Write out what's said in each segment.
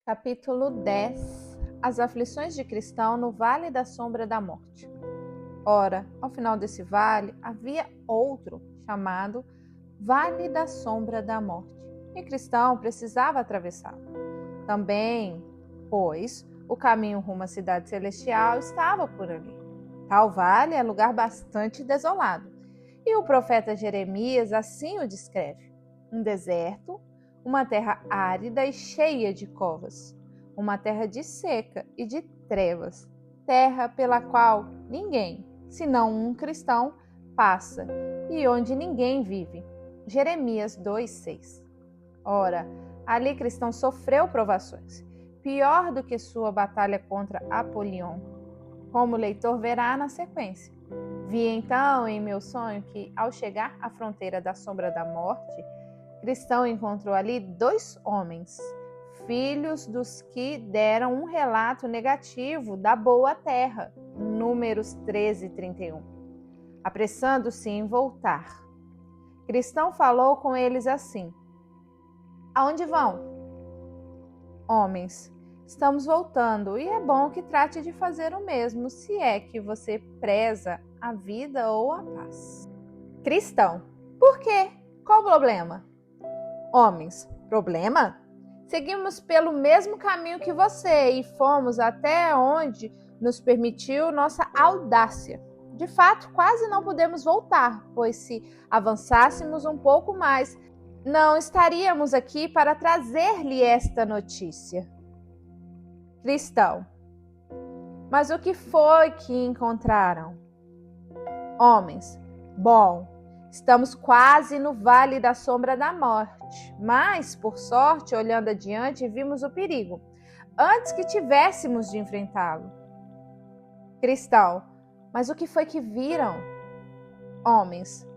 Capítulo 10. As aflições de cristão no vale da sombra da morte. Ora, ao final desse vale havia outro, chamado Vale da Sombra da Morte, e cristão precisava atravessá-lo. Também, pois, o caminho rumo à cidade celestial estava por ali. Tal vale é lugar bastante desolado, e o profeta Jeremias assim o descreve: um deserto, uma terra árida e cheia de covas, uma terra de seca e de trevas, terra pela qual ninguém, senão um cristão, passa e onde ninguém vive. Jeremias 2:6. Ora, ali cristão sofreu provações, pior do que sua batalha contra Apolion, como o leitor verá na sequência. Vi então em meu sonho que, ao chegar à fronteira da sombra da morte, cristão encontrou ali 2 homens, filhos dos que deram um relato negativo da boa terra, Números 13:31, apressando-se em voltar. Cristão falou com eles assim: aonde vão? Homens: estamos voltando, e é bom que trate de fazer o mesmo, se é que você preza a vida ou a paz. Cristão: por quê? Qual o problema? Homens: problema? Seguimos pelo mesmo caminho que você e fomos até onde nos permitiu nossa audácia. De fato, quase não podemos voltar, pois se avançássemos um pouco mais, não estaríamos aqui para trazer-lhe esta notícia. Cristão: mas o que foi que encontraram? Homens: bom, estamos quase no vale da sombra da morte, mas, por sorte, olhando adiante, vimos o perigo, antes que tivéssemos de enfrentá-lo. Cristão: mas o que foi que viram? Homens: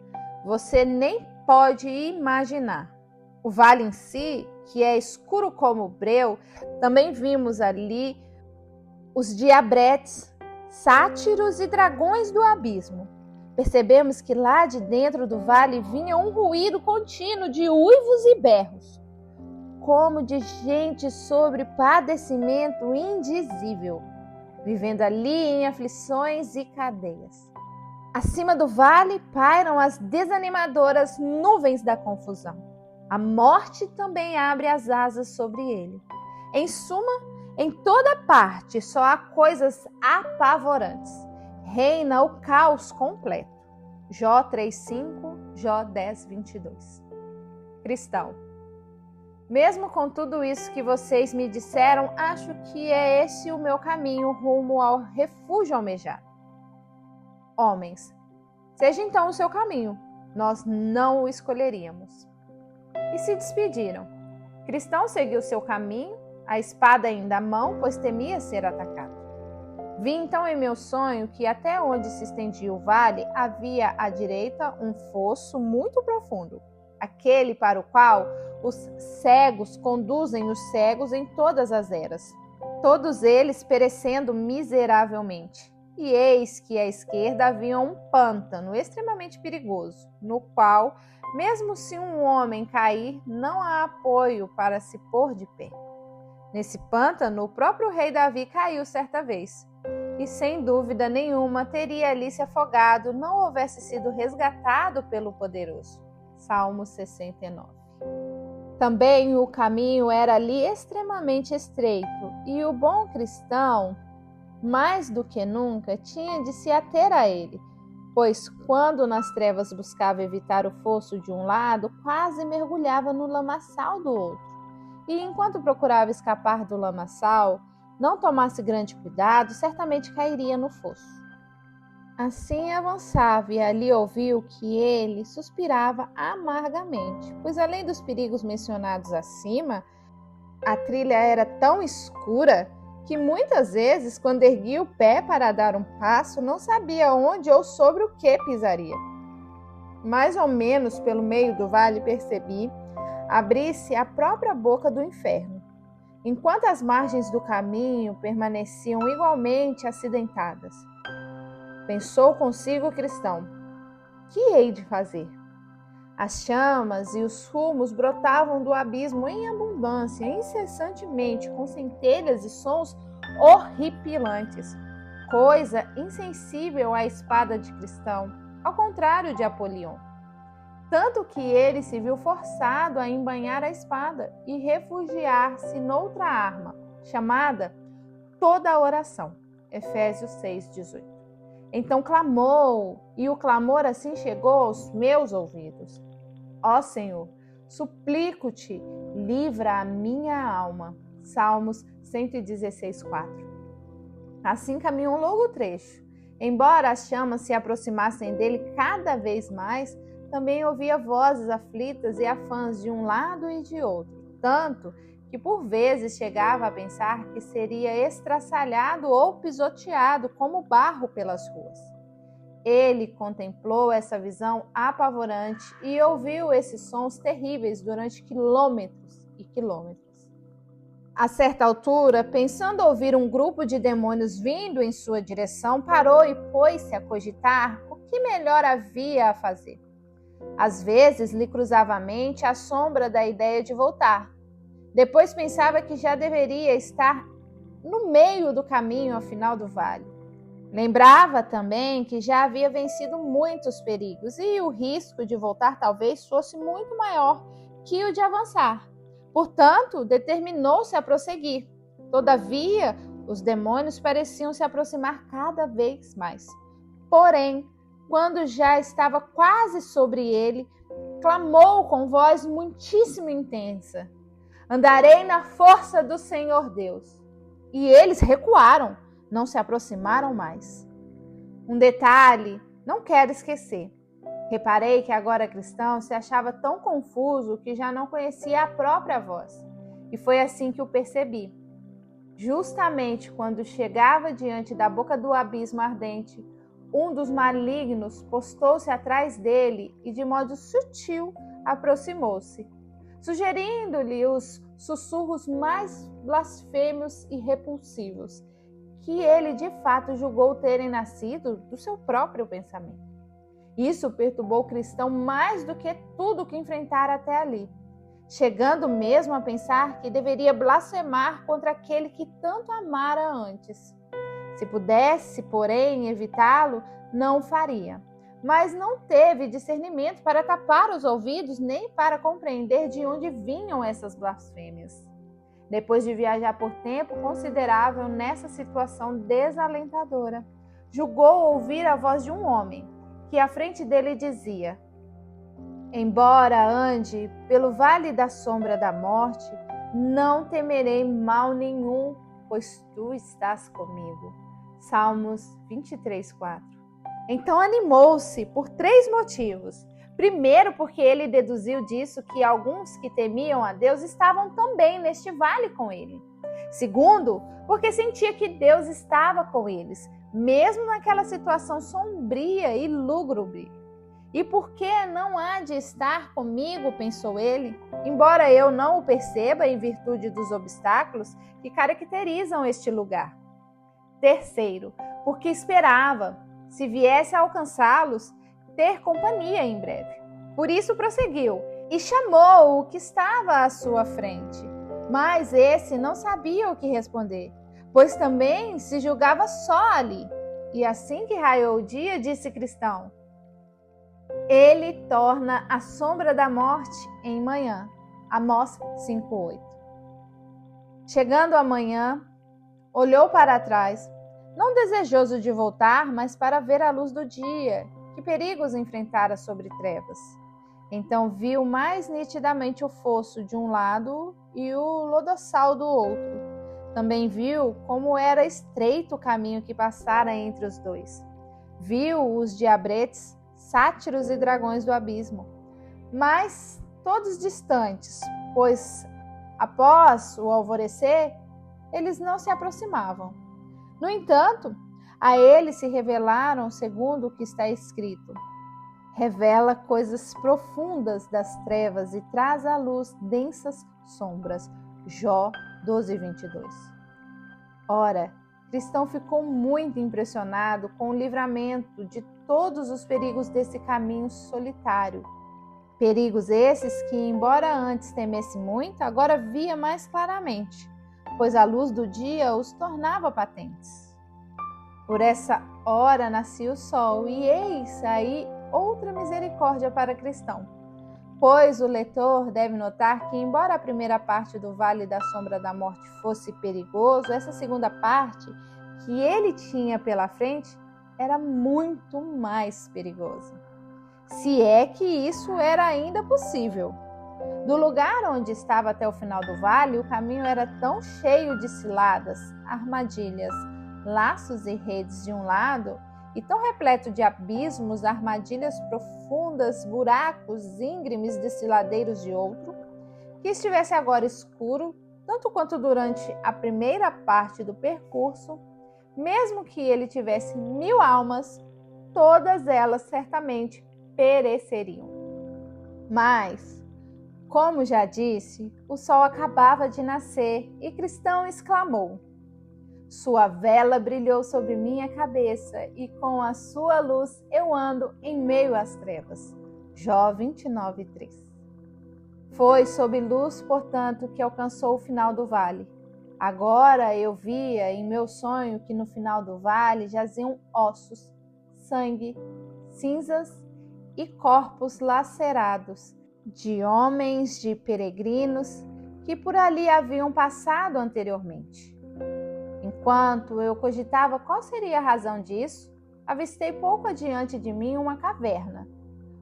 você nem pode imaginar. O vale em si, que é escuro como breu, também vimos ali os diabretes, sátiros e dragões do abismo. Percebemos que lá de dentro do vale vinha um ruído contínuo de uivos e berros, como de gente sobre padecimento indizível, vivendo ali em aflições e cadeias. Acima do vale pairam as desanimadoras nuvens da confusão. A morte também abre as asas sobre ele. Em suma, em toda parte só há coisas apavorantes. Reina o caos completo. Jó 3:5, Jó 10:22. Cristão: mesmo com tudo isso que vocês me disseram, acho que é esse o meu caminho rumo ao refúgio almejado. Homens: seja então o seu caminho, nós não o escolheríamos. E se despediram. Cristão seguiu seu caminho, a espada ainda à mão, pois temia ser atacado. Vi então em meu sonho que até onde se estendia o vale havia à direita um fosso muito profundo, aquele para o qual os cegos conduzem os cegos em todas as eras, todos eles perecendo miseravelmente. E eis que à esquerda havia um pântano extremamente perigoso, no qual, mesmo se um homem cair, não há apoio para se pôr de pé. Nesse pântano, o próprio rei Davi caiu certa vez, e sem dúvida nenhuma teria ali se afogado, não houvesse sido resgatado pelo poderoso. Salmo 69. Também o caminho era ali extremamente estreito, e o bom cristão, mais do que nunca, tinha de se ater a ele, pois quando nas trevas buscava evitar o fosso de um lado, quase mergulhava no lamaçal do outro. E enquanto procurava escapar do lamaçal, não tomasse grande cuidado, certamente cairia no fosso. Assim avançava, e ali ouviu que ele suspirava amargamente, pois além dos perigos mencionados acima, a trilha era tão escura que muitas vezes, quando erguia o pé para dar um passo, não sabia onde ou sobre o que pisaria. Mais ou menos pelo meio do vale percebi abrir-se a própria boca do inferno, enquanto as margens do caminho permaneciam igualmente acidentadas. Pensou consigo o cristão: que hei de fazer? As chamas e os fumos brotavam do abismo em abundância, incessantemente, com centelhas e sons horripilantes, coisa insensível à espada de Cristão, ao contrário de Apolion. Tanto que ele se viu forçado a embainhar a espada e refugiar-se noutra arma, chamada toda a oração. Efésios 6:18. Então clamou, e o clamor assim chegou aos meus ouvidos. Ó Senhor, suplico-te, livra a minha alma. Salmos 116:4. Assim caminhou um longo trecho. Embora as chamas se aproximassem dele cada vez mais, também ouvia vozes aflitas e afãs de um lado e de outro, tanto que por vezes chegava a pensar que seria estraçalhado ou pisoteado como barro pelas ruas. Ele contemplou essa visão apavorante e ouviu esses sons terríveis durante quilômetros e quilômetros. A certa altura, pensando ouvir um grupo de demônios vindo em sua direção, parou e pôs-se a cogitar o que melhor havia a fazer. Às vezes lhe cruzava a mente a sombra da ideia de voltar. Depois pensava que já deveria estar no meio do caminho ao final do vale. Lembrava também que já havia vencido muitos perigos e o risco de voltar talvez fosse muito maior que o de avançar. Portanto, determinou-se a prosseguir. Todavia, os demônios pareciam se aproximar cada vez mais. Porém, quando já estava quase sobre ele, clamou com voz muitíssimo intensa: Andarei na força do Senhor Deus. E eles recuaram, não se aproximaram mais. Um detalhe, não quero esquecer. Reparei que agora Cristão se achava tão confuso que já não conhecia a própria voz. E foi assim que o percebi. Justamente quando chegava diante da boca do abismo ardente, um dos malignos postou-se atrás dele e de modo sutil aproximou-se, sugerindo-lhe os sussurros mais blasfêmios e repulsivos, que ele de fato julgou terem nascido do seu próprio pensamento. Isso perturbou o Cristão mais do que tudo que enfrentara até ali, chegando mesmo a pensar que deveria blasfemar contra aquele que tanto amara antes. Se pudesse, porém, evitá-lo, não o faria. Mas não teve discernimento para tapar os ouvidos nem para compreender de onde vinham essas blasfêmias. Depois de viajar por tempo considerável nessa situação desalentadora, julgou ouvir a voz de um homem, que à frente dele dizia: Embora ande pelo vale da sombra da morte, não temerei mal nenhum, pois tu estás comigo. Salmos 23:4. Então animou-se por 3 motivos. Primeiro, porque ele deduziu disso que alguns que temiam a Deus estavam também neste vale com ele. Segundo, porque sentia que Deus estava com eles, mesmo naquela situação sombria e lúgubre. E por que não há de estar comigo, pensou ele, embora eu não o perceba em virtude dos obstáculos que caracterizam este lugar. Terceiro, porque esperava, se viesse a alcançá-los, ter companhia em breve. Por isso prosseguiu e chamou o que estava à sua frente. Mas esse não sabia o que responder, pois também se julgava só ali. E assim que raiou o dia, disse Cristão: Ele torna a sombra da morte em manhã. Amós 5:8. Chegando a manhã, olhou para trás, não desejoso de voltar, mas para ver a luz do dia, que perigos enfrentara sobre trevas. Então viu mais nitidamente o fosso de um lado e o lodossal do outro. Também viu como era estreito o caminho que passara entre os dois. Viu os diabretes, sátiros e dragões do abismo, mas todos distantes, pois após o alvorecer, eles não se aproximavam. No entanto, a ele se revelaram segundo o que está escrito: revela coisas profundas das trevas e traz à luz densas sombras. Jó 12:22. Ora, Cristão ficou muito impressionado com o livramento de todos os perigos desse caminho solitário. Perigos esses que, embora antes temesse muito, agora via mais claramente, pois a luz do dia os tornava patentes. Por essa hora nascia o sol, e eis aí outra misericórdia para cristão. Pois o leitor deve notar que, embora a primeira parte do Vale da Sombra da Morte fosse perigoso, essa segunda parte que ele tinha pela frente era muito mais perigosa. Se é que isso era ainda possível. Do lugar onde estava até o final do vale, o caminho era tão cheio de ciladas, armadilhas, laços e redes de um lado, e tão repleto de abismos, armadilhas profundas, buracos íngremes, desfiladeiros de outro, que estivesse agora escuro, tanto quanto durante a primeira parte do percurso, mesmo que ele tivesse 1000 almas, todas elas certamente pereceriam. Mas, como já disse, o sol acabava de nascer e Cristão exclamou: "Sua vela brilhou sobre minha cabeça e com a sua luz eu ando em meio às trevas." Jó 29:3. Foi sob luz, portanto, que alcançou o final do vale. Agora eu via em meu sonho que no final do vale jaziam ossos, sangue, cinzas e corpos lacerados de homens, de peregrinos que por ali haviam passado anteriormente. Enquanto eu cogitava qual seria a razão disso, avistei pouco adiante de mim uma caverna,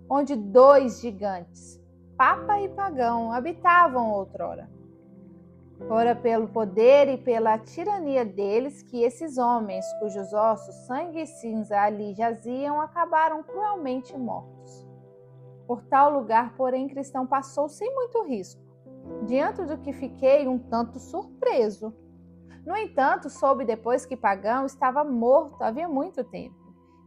onde 2 gigantes, Papa e Pagão, habitavam outrora. Fora pelo poder e pela tirania deles que esses homens, cujos ossos, sangue e cinza ali jaziam, acabaram cruelmente mortos. Por tal lugar, porém, Cristão passou sem muito risco, diante do que fiquei um tanto surpreso. No entanto, soube depois que Pagão estava morto havia muito tempo,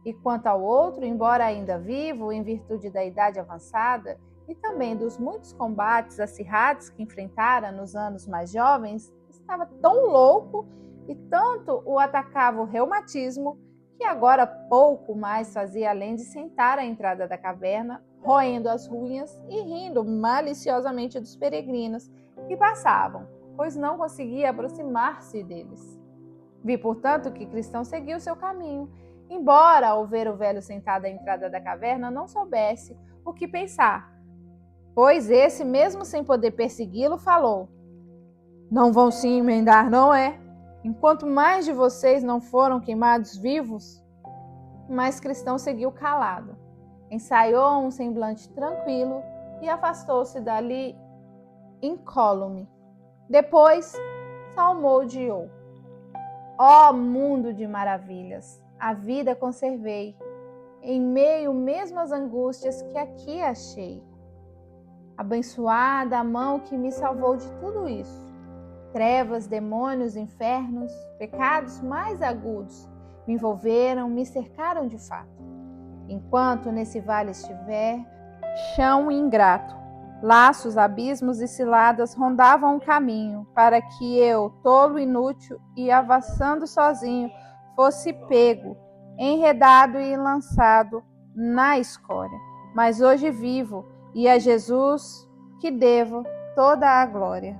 e quanto ao outro, embora ainda vivo, em virtude da idade avançada, e também dos muitos combates acirrados que enfrentara nos anos mais jovens, estava tão louco e tanto o atacava o reumatismo que agora pouco mais fazia além de sentar à entrada da caverna, roendo as unhas e rindo maliciosamente dos peregrinos que passavam, pois não conseguia aproximar-se deles. Vi, portanto, que Cristão seguiu seu caminho, embora, ao ver o velho sentado à entrada da caverna, não soubesse o que pensar. Pois esse, mesmo sem poder persegui-lo, falou: "Não vão se emendar, não é? Enquanto mais de vocês não foram queimados vivos?" Mas Cristão seguiu calado, ensaiou um semblante tranquilo e afastou-se dali incólume. Depois, salmodiou: "Ó mundo de maravilhas, a vida conservei, em meio mesmo às angústias que aqui achei. Abençoada a mão que me salvou de tudo isso. Trevas, demônios, infernos, pecados mais agudos me envolveram, me cercaram de fato. Enquanto nesse vale estiver, chão ingrato, laços, abismos e ciladas rondavam o caminho, para que eu, tolo, inútil e avançando sozinho, fosse pego, enredado e lançado na escória. Mas hoje vivo, e a Jesus que devo toda a glória."